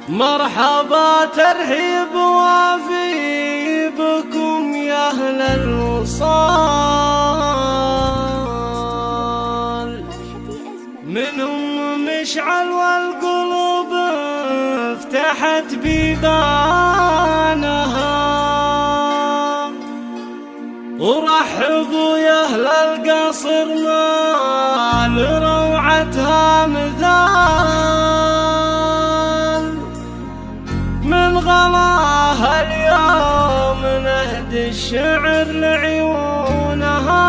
مرحبا ترحيب وافي بكم يا أهل الوصال، من أم مشعل والقلوب فتحت بيبانها، ورحبوا يا أهل القصر ما لروعتها مثال، من غلاها اليوم نهدي الشعر لعيونها،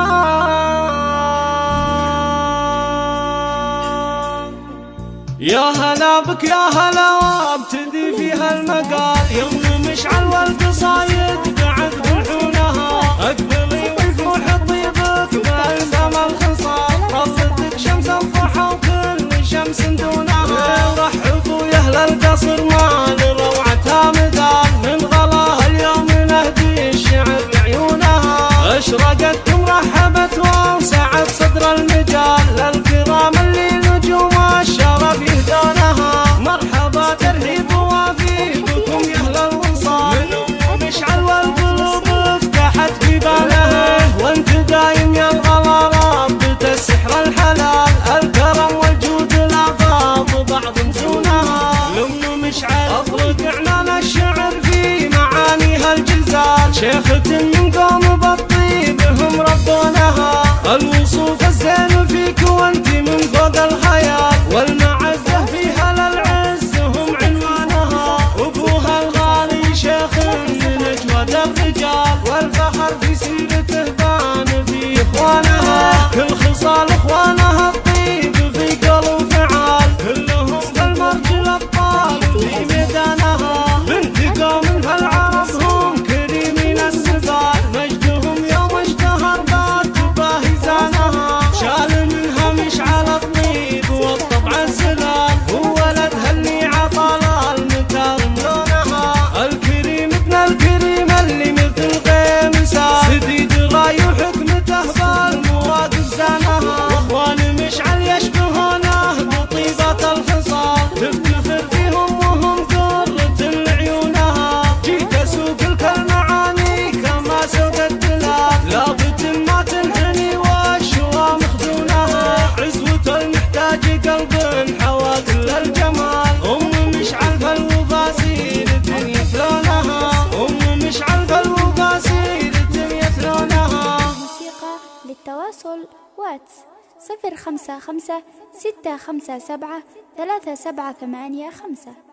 يا هلا بك يا هلا وابتدي فيها المقال، يوم مشعل والقصايد بعد بلحونها، اقبلي وفوح طيبك بألزام الخصال، رصدك شمس الضحى وكل شمس دونها، رحبوا يا اهل القصر ما لروعتها مثال، من غلاها اليوم نهدي الشعر لعيونها، اشرقت مرحبت ووسعت صدر المجال، للكرام اللي نجوم الشرف يهدونها، مرحبا ترحيب وافي بكم يا اهل الوصال، من ام مشعل والقلوب فتحت بيبانها، وانت دايم يا الغلا رابط السحر الحلال، الكرم والجود الافاض بعض مزونها، لام مشعل اطلق اعلان الشعر في معانيها الجزال، شيخة من قوم بالطيب هم ربونها، الوصوف الزين فيك وانت من فوق الخيال، والمعزة فيها للعز هم عنوانها، ابوها الغالي شيخ من اجود الرجال، والفخر في سيرته بان في اخوانها، كل خصال اخوانها الطيب في قول وفعال، كلهم بالمرجل الطال في ميدانها، بنت قوم هالعرب هم كريمين السبال، مجدهم يوم اشتهر بات باهي زانها، شال منها مشعل الطيب والطبع الزلال، وولدها اللي عطى المكارم لونها، الكريم ابن الكريم اللي مثل غيم سال، سديد راي وحكمته بالمواقف زانها، واخوان مشعل يشبهونه بطيبة الخصال، تفتخر فيهم وهم قرة لعيونها، جيت اسوق لك المعاني كما سوق الدلال، لابد ما تنحني والشوى مخزونها، عزوة المحتاج قلب حوى كل الجمال، ام مشعل فالوفاسير الدنيا ثلونها، ام مشعل فالوفاسير الدنيا ثلونها. موسيقى للتواصل واتس 055 657 3785.